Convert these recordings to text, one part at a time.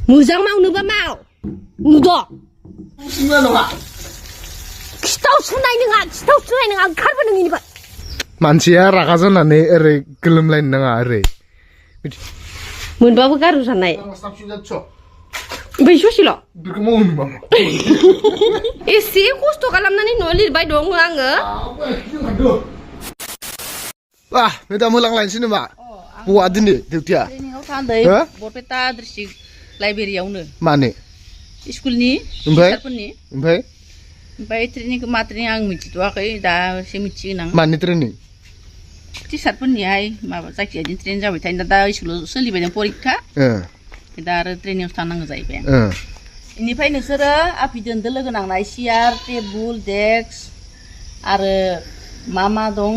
मोजां मावनोबा माव नुद' सिंना नङा खिथाव सुनाय नङा ओंखारबो नोंनिफ्राय मानसिया रागा जानानै ओरै गोलोमलायनो नाङा ओरै मोनबाबो गारु जानाय ओमफ्राय ससेल' बेखौ मावनो नामा एसे खस्थ' खालामनानै न' लिरबाय दङ आङो मेदाम होलांलायनोसै नामा बहा दिनै डिउटिया ट्रेनिंआव थांदों बरपेटा डिस्ट्रिक्ट लाइब्रेरियावनो मानो स्कुलनि ओमफ्राय ओमफ्राय ट्रेनिंखौ मा ट्रेनिं आं मिथिथ'वाखै दासो मिथिगोन आं मानि ट्रेनिं टिचारफोरनिहाय माबा जायखिजाया बिदिनो ट्रेनिं जाबाय थायो दा स्कुलाव सोलिबाय दं परिखा दा आरो ट्रेनिंआव थांनांगौ जाहैबाय आं बेनिफ्राय नोंसोरो आफिदोनदो लोगो नांनाय सियार टेबुल डेस्क आरो मा दं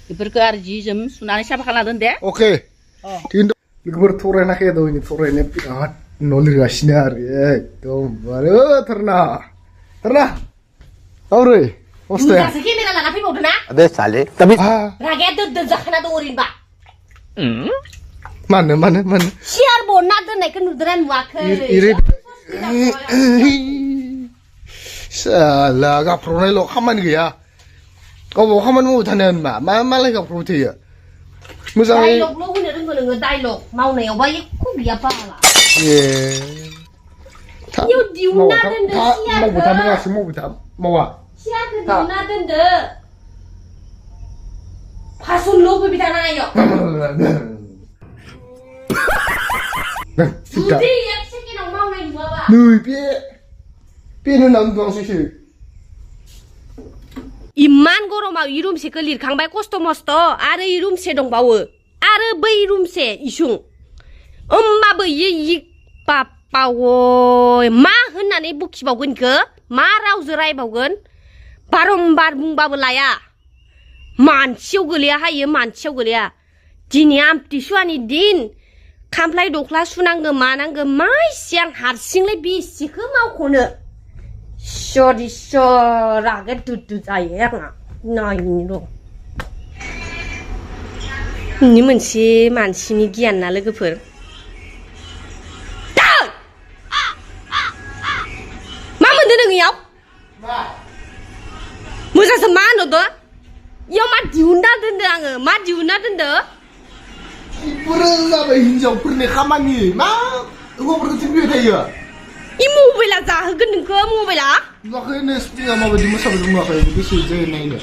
बेफोरखौ आरो जि जोम सुनानै साफा खालामना दोन दे अके लोगोफोर थरायनाखै दहायनो थरायनाया बिराद न' लिरगासिनो आरो एकदम थारना औरै अस्थाया दासो केमेरा लाना फैबावदो ना अबे साले तभी रागाया दोद जाखाना दं ओरैनोबा मानो सियार बनना दोननायखौ नुदोंना नुवाखै साला गाबफ्रावनायल' खामानि गैया गावबाव खामानि मावबाय थानाया मा मालाय गाबफ्रावबाय थायो मोजाङै डाइलगल' होनो रोंगौ नोङो डाइलग मावनायावबा एख' गैया बाला इयाव दिहुनना दोनदो मावबाय था नोङासो मावबाय था मावा सियारखौ दिहुनना दोनदो फासनल' होफैबाय थानाङा इयाव जुदि एक सेकेन्डाव मावनाय नुवाबा नै बेनो नाम दंसैसो इमान गरमाव इ रुमसेखौ लिरखांबाय खस्थ' मस्थ' आरो इ रुमसे दंबावो आरो बै रुमसे इसिं होमबाबो इ बापावय मा होननानै बखिबावगोन इखो मा रावजों रायबावगोन बारम्बार बुंबाबो लाया मानसियाव गोलैया दिनै आमथिसुवानि दिन खामफ्लाय दख्ला सुनांगो मानांगो मा इसे आं हारसिंलाय बेसेखो मावख'नो इसोर रागा दुदु जायो आंहा नायनि र' नि मोनसे मानसिनि गियान ना लोगोफोर मा मोनदों नों इयाव मोजांसो मा होनहरदो इयाव मा दिहुनना दोनदो आङो मा दिहुनना दोनदो बेफोरो जाबाय हिनजावफोरनि खामानि मा हौवाफोरखौ थिनबाय थायो इ मबाइला जाहोगोन नोंखो मबाइला नुवाखै नो स्टिंआ माबायदि मोसाबाय नुवाखै गोसो जायो नायनो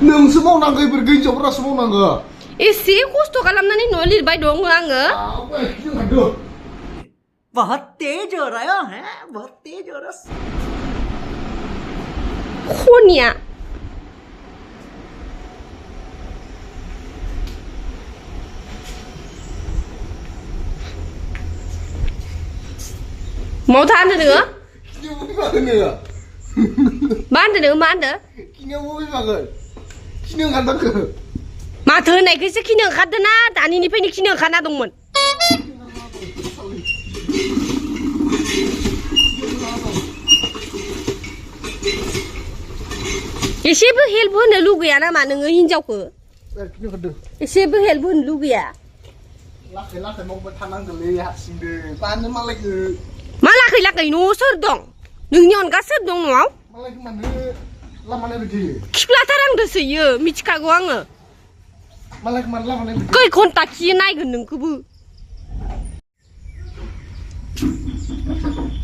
नोंसो मावनांगौ इफोरखौ हिनजावफोरासो मावनांगौ एसे खस्थ' खालामनानै न' लिरबाय दङ आङो बहुत तेज हो रहा है बहुत तेज हो रहा खनिया mau than được nữa bán được nữa mà thứ này cái khi nương khát na tani ni phải khi nương khát na đồng mình एसेबो हेल्प होनो लुगैया नामा नोङो हिनजावखौ एसेबो हेल्प होनो लुगैया लाखै मावबाय थानांगौलै हारसिंदो मानो मालायखौ मा लाखै न' सोर दं नोंनि अनगा सोर दं न'आव मालायखौ मानो लामा नायबाय थायो खिफ्लाथार आंदोसो इयो मिथिखागौ आङो मालायखौ मानो लामा नायबाय खै घन्टा खियो नायगोन नोंखौबो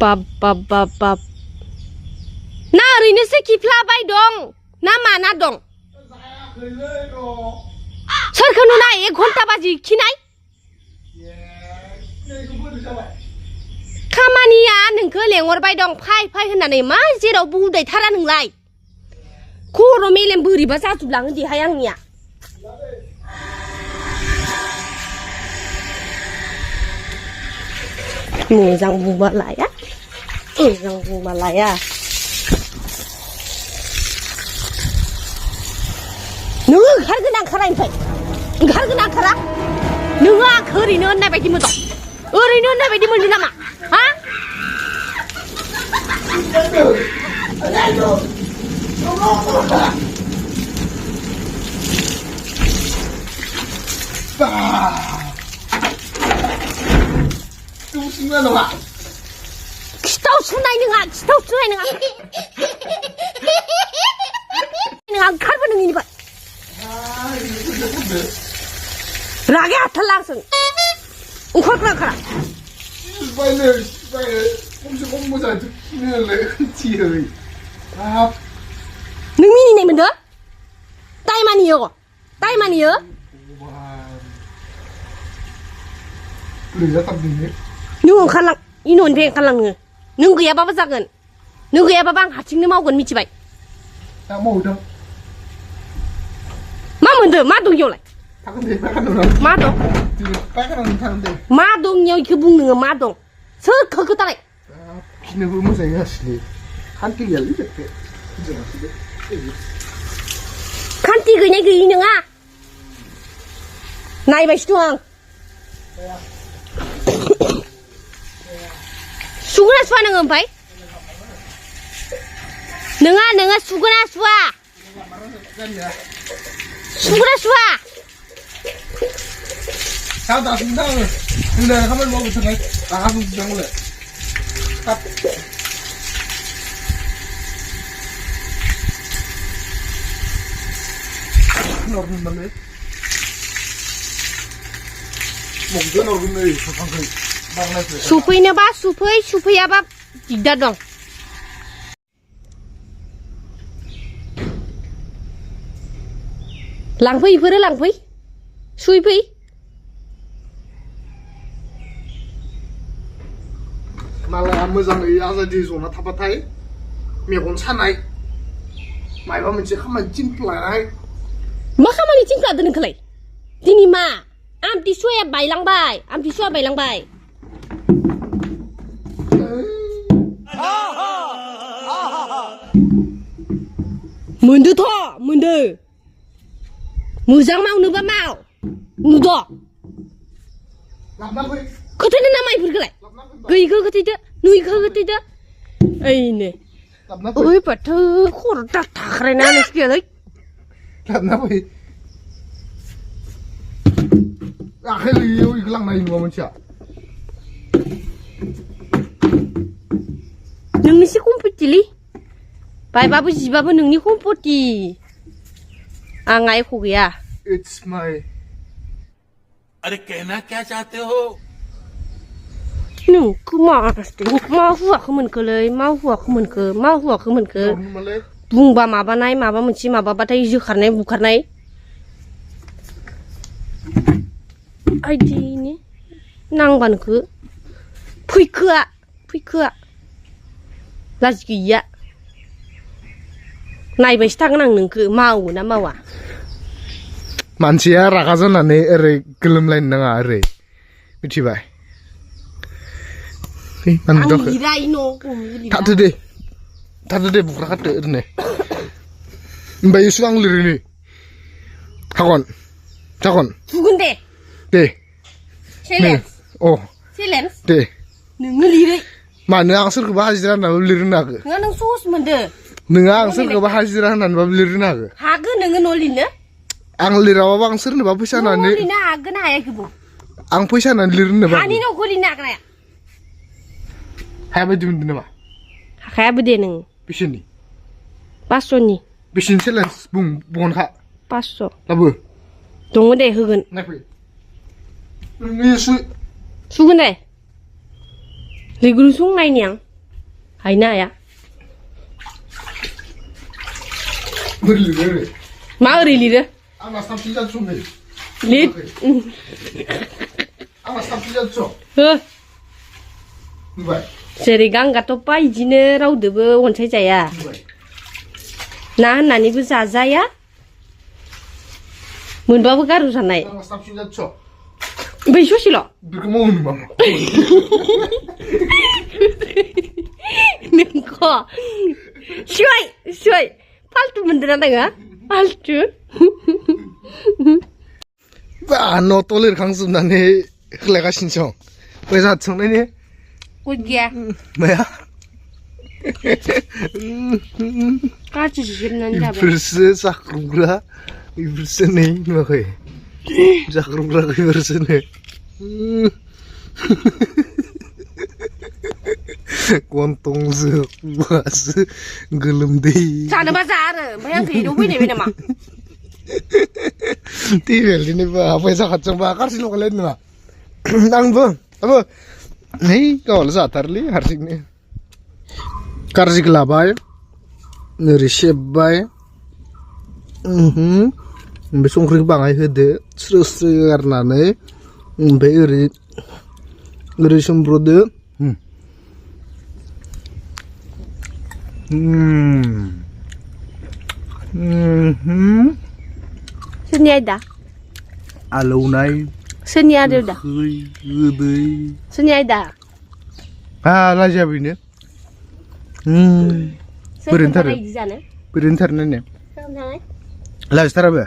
बाब ना ओरैनोसो खिफ्लाबाय दं ना माना दं सोरखौ नुना 1 घन्टा बाजि खिनाय खामानिया नोंखौ लेंहरबाय दं फाय होननानै मा जेरावबो उदायथारा नोंलाय खर' मेलेम बोरैबा जाजोबलाङो देहाय आंनिया मोजां बुंबा लाया नोङो ओंखारगोन ओंखारा नोङो आंखौ ओरैनो होननाय बायदि मोनदों नामा हा 좀 신나는 와. 기타오 수나이 능아 기타오 수나이 능아 능아 칼부는 이거 아, 이거 뭔데? 라게 아탈랑성 우컬크라 카라 빨리 꼼수 공모자 듣기는 내 흔티의. 아, 능민이 내면 더 딸만이요 딸만이요 와. 그래, 약간 능은 칼랑 이놈 배 칼랑 능 그야 바바 작은 능 그야 바방 하칭네 마오건 미치바이 야, 뭐 오다. 마면 더 마동 요래 타근데 빨간 놈. 마동 지금 빨간 놈 타는데. 마동 요 그북능은 마동 서 그거 따라 아, 비는 보면서 해야지. 한 끼 열리겠대. 이제 맛있게. 칸티 그냥 그 이능아 나이 바시 중앙 수구나 수하는 건 바이 능아 수구나 수아 수구나 수아 다 나왔습니다. 근데 한번 먹어보자. 나가서 주장 원래. 딱. 너는 말래? 먹자 너는 왜 방금 말했어? 수프이냐 봐 수프야 봐 digdadong langfui iफोरो langfui सुइफै 말라 모जाङै आजादि जना थाबाथाय मेगन सानाय मायबा मोनसे खामानि चिन्थलानाय मा खामानि चिन्थलादो नोंखौलाय दिनै मा आमथिसुवाया बायलांबाय मोनदोथ' मोनदो मोजां मावनोबा माव नुद' लाबना फै खोथैनो ना माइफोरखौलाय गैयिखौ खोथैदो नुयिखौ खोथैदो ओइनो लाबना फै ओइ बाथो खर' थाख्रायना नोंसोरलाय लाबना फै आखाइ गैयियाव इखौ लांनाय नुवा मानसिया नोंनिसो सम्पतिलै बायबाबो जिबाबो नोंनि सम्पति आं आइख गैया इट्स माय अरे कहना क्या चाहते हो नोंखौ मा हुआखैमोनखोलै मा हुआखैमोनखो मालाय बुंबा माबानाय माबा मोनसे माबाबाथाय जोखारनाय बुखारनाय आइदिनि नांबा नोंखो फैखोआ लाजि गैया नायबायसो थागोन आं नोंखो मावो ना मावा मानसिया रागा जानानै ओरै गोलोमलायनो नाङा ओरै मिथिबाय आं लिरा न' थादो दे बुख्रा खादो ओरैनो ओमफ्राय इसे आं लिरैनि जागोन फुगोन दे चेलेन्ज अ चेलेन्ज दे नोङो लिरै मानो आं सोरखौबा हाजिरा होननानैबो लिरनो हागो नोङो नों सस मोनदो नोङो आं सोरखौबा हाजिरा होननानैबाबो लिरनो हागो हागोन नोङो न' लिरनो आं लिराबाबो आं सोरनोबा फैसा न' होनानै लिरनो हागोन ना हाया इखौबो आं फैसा होनानै लिरनोबा हानि न'खौ लिरनो हागोन हाया हाया बायदि मोनदों नामा हाखायाबो दे नों बेसेनि 500नि बेसेनि चेलेन्ज बुंखा 500 लाबो दङ दे होगोन नायफै नोंनि सुगोन दे लिरग्रो संनायनि आं हायोना हाया बोरै लिरो ओरै मा ओरै लिरो आंना साबसिन जादों नै लिर आंना साबसिन जादों हो नुबाय जेरै गांगाथ'पा इदिनो रावदोबो अनसायजाया नुबाय ना होननानैबो जाजाया मोनबाबो गारु जानाय आंना साबसिन जादों बै ससेल' बेखौ मावो नामा नोंखौ सय फाल्थु मोनदों ना नोङो फाल्थु बा न'ट' लिरखांजोबनानै होलायगासिनो दं फैसा सोंनायनि गद गैया माया गाज्रि जोबनानै जाबाय बेफोरसो जाख्रुबग्रा बेफोरसो नै नुवाखै जाग्रोमग्रा खैबारसोनो गन्थंजों खुगासो गोलोमदै जानोबा जा आरो ओमफ्राय आंखौ एदाव फैनायबाय नामा टिभेलनिबा फैसा खाथियावबा गारसि लगायलायनो नङा आंबो नै गावल' जाथारलै हारसिंनो गारजिखौ लाबाय ओरै सेबबाय ओमफ्राय संख्रिखौ बाङाय होदो स्रो स्रो गारनानै ओमफ्राय ओरै सोमब्रदो सोरनि आयदा आलौनाय सोरनि आयदा गोदै सोरनि आयदा लाजिया बेनो बोरैनोथारनो लाजिथाराबो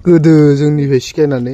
गोदो जोंनिफ्राय सिखायनानै